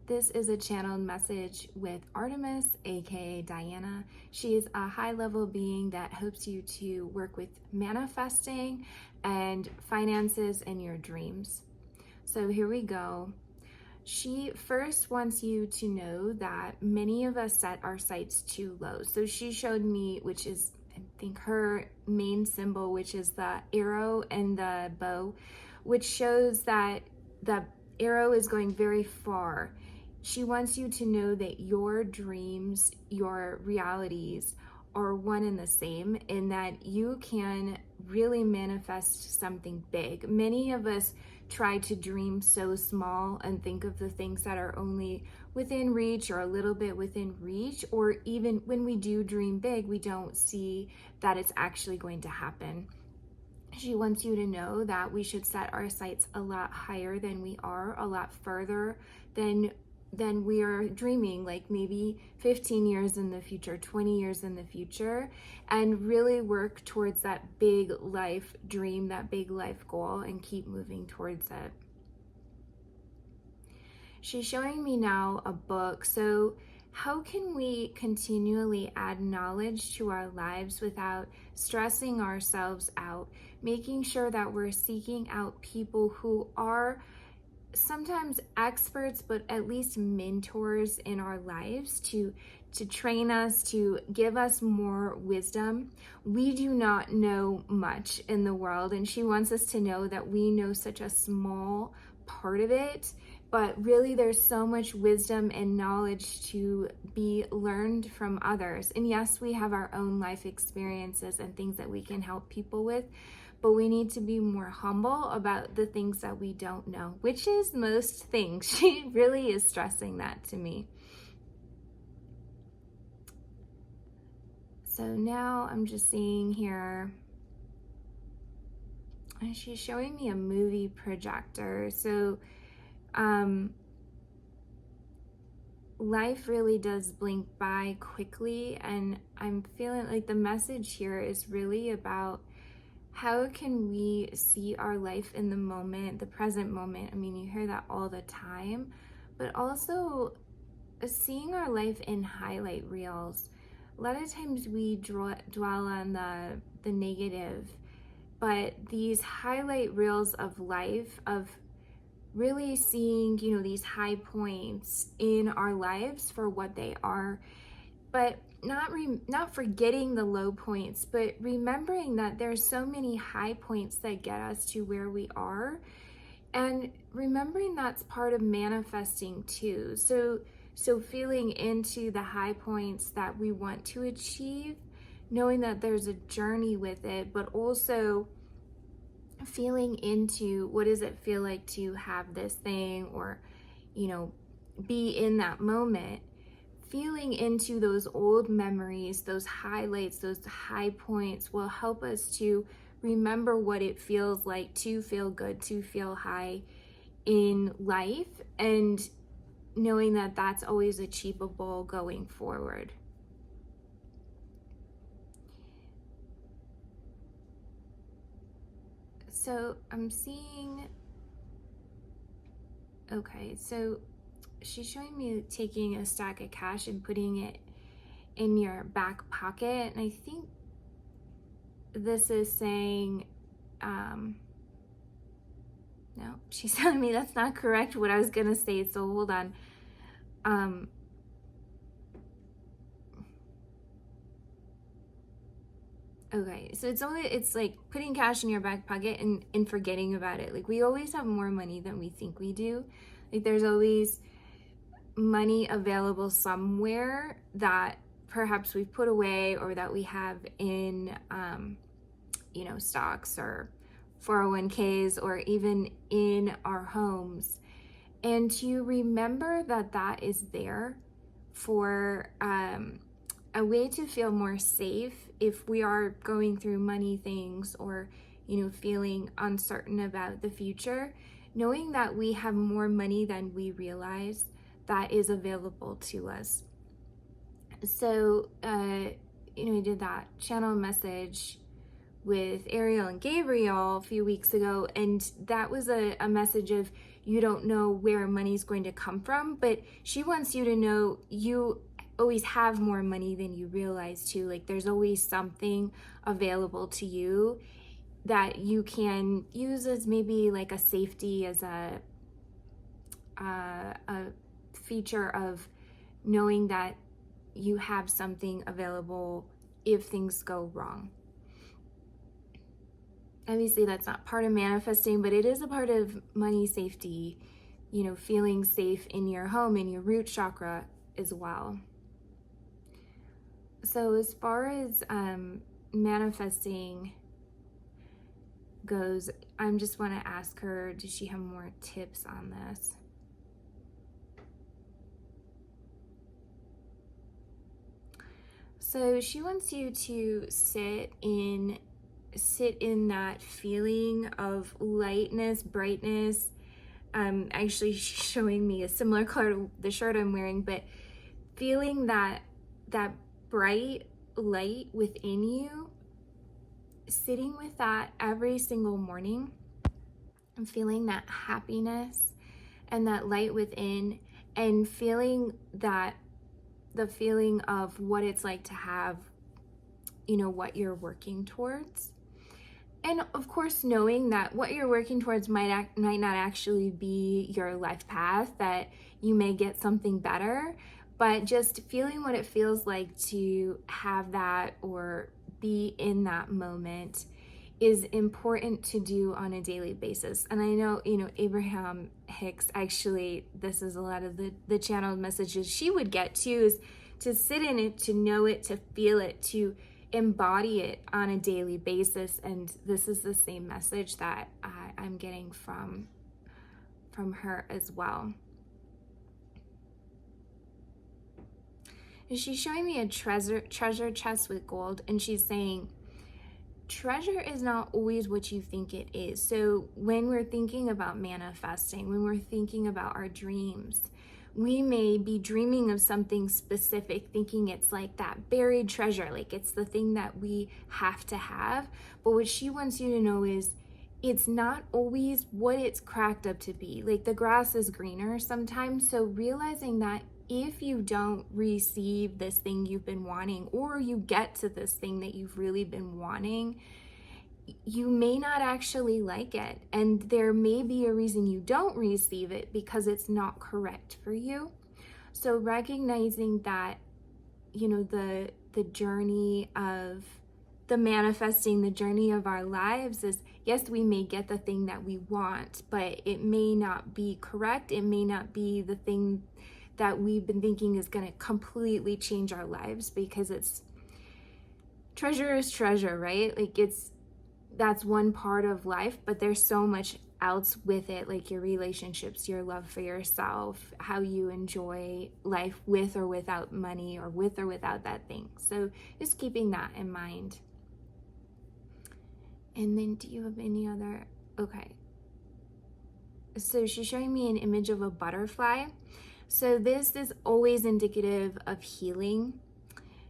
This is a channeled message with Artemis, aka Diana. She is a high-level being that helps you to work with manifesting and finances and your dreams. So here we go. She first wants you to know that many of us set our sights too low. So she showed me, which is, I think, her main symbol, which is the arrow and the bow, which shows that the arrow is going very far. She wants you to know that your dreams, your realities are one and the same, and that you can really manifest something big. Many of us try to dream so small and think of the things that are only within reach or a little bit within reach, or even when we do dream big, we don't see that it's actually going to happen. She wants you to know that we should set our sights a lot higher than we are, a lot further than we are dreaming, like maybe 15 years in the future, 20 years in the future, and really work towards that big life dream, that big life goal, and keep moving towards it. She's showing me now a book. So how can we continually add knowledge to our lives without stressing ourselves out, making sure that we're seeking out people who are sometimes experts, but at least mentors in our lives to train us, to give us more wisdom. We do not know much in the world, and she wants us to know that we know such a small part of it, but really there's so much wisdom and knowledge to be learned from others. And yes, we have our own life experiences and things that we can help people with, but we need to be more humble about the things that we don't know, which is most things. She really is stressing that to me. So now I'm just seeing here, and she's showing me a movie projector. So life really does blink by quickly, and I'm feeling like the message here is really about how can we see our life in the moment, the present moment. I mean, you hear that all the time, but also seeing our life in highlight reels. A lot of times we dwell on the negative, but these highlight reels of life, of really seeing, these high points in our lives for what they are, but not forgetting the low points, but remembering that there's so many high points that get us to where we are, and remembering that's part of manifesting too. So feeling into the high points that we want to achieve, knowing that there's a journey with it, but also feeling into what does it feel like to have this thing, or be in that moment. Feeling into those old memories, those highlights, those high points will help us to remember what it feels like to feel good, to feel high in life, and knowing that that's always achievable going forward. So I'm seeing, okay, so she's showing me taking a stack of cash and putting it in your back pocket. And I think this is saying, no, she's telling me that's not correct what I was gonna say, so hold on. Okay, so it's like putting cash in your back pocket and forgetting about it. Like, we always have more money than we think we do. Like, there's always money available somewhere that perhaps we've put away, or that we have in stocks or 401ks, or even in our homes. And to remember that that is there for a way to feel more safe if we are going through money things, or feeling uncertain about the future, knowing that we have more money than we realize that is available to us. So we did that channel message with Ariel and Gabriel a few weeks ago, and that was a message of you don't know where money's going to come from, but she wants you to know you always have more money than you realize too. Like there's always something available to you that you can use as maybe like a safety, as a feature of knowing that you have something available if things go wrong. Obviously, that's not part of manifesting, but it is a part of money safety, you know, feeling safe in your home, in your root chakra as well. So as far as manifesting goes, I just want to ask her, does she have more tips on this? So she wants you to sit in that feeling of lightness, brightness. Actually, she's showing me a similar color to the shirt I'm wearing, but feeling that bright light within you, sitting with that every single morning, and feeling that happiness and that light within, and feeling that the feeling of what it's like to have, you know, what you're working towards. And of course, knowing that what you're working towards might not actually be your life path, that you may get something better, but just feeling what it feels like to have that or be in that moment is important to do on a daily basis. And I know, you know, Abraham Hicks, actually, this is a lot of the channeled messages she would get too, is to sit in it, to know it, to feel it, to embody it on a daily basis. And this is the same message that I'm getting from her as well. And she's showing me a treasure chest with gold, and she's saying, treasure is not always what you think it is. So when we're thinking about manifesting, when we're thinking about our dreams, we may be dreaming of something specific, thinking it's like that buried treasure, like it's the thing that we have to have. But what she wants you to know is it's not always what it's cracked up to be. Like the grass is greener sometimes. So realizing that if you don't receive this thing you've been wanting, or you get to this thing that you've really been wanting, you may not actually like it. And there may be a reason you don't receive it, because it's not correct for you. So recognizing that, you know, the journey of the manifesting, the journey of our lives is, yes, we may get the thing that we want, but it may not be correct. It may not be the thing that we've been thinking is going to completely change our lives, because it's treasure is treasure, right? Like that's one part of life, but there's so much else with it, like your relationships, your love for yourself, how you enjoy life with or without money, or with or without that thing. So just keeping that in mind. And then do you have any other? Okay. So she's showing me an image of a butterfly. So this is always indicative of healing.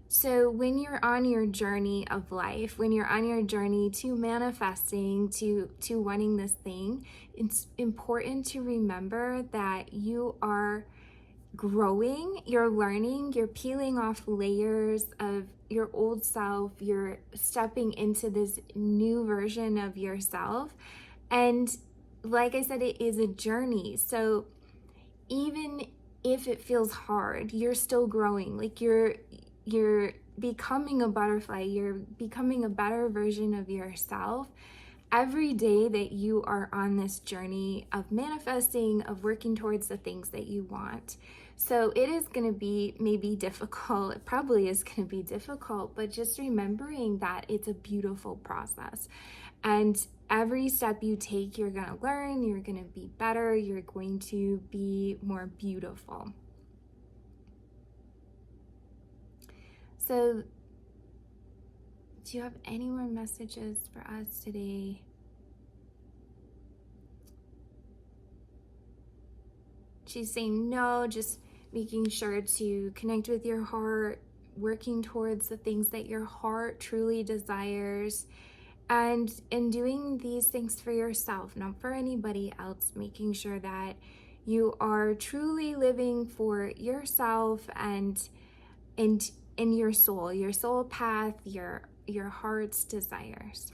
So when you're on your journey of life, when you're on your journey to manifesting, to wanting this thing, it's important to remember that you are growing, you're learning, you're peeling off layers of your old self, you're stepping into this new version of yourself. And like I said, it is a journey. So even if it feels hard, you're still growing. Like you're becoming a butterfly, you're becoming a better version of yourself every day that you are on this journey of manifesting, of working towards the things that you want. So it is going to be maybe difficult. It probably is going to be difficult, but just remembering that it's a beautiful process. And every step you take, you're going to learn, you're going to be better, you're going to be more beautiful. So, do you have any more messages for us today? She's saying no, just making sure to connect with your heart, working towards the things that your heart truly desires, And in doing these things for yourself, not for anybody else, making sure that you are truly living for yourself and in your soul path, your heart's desires.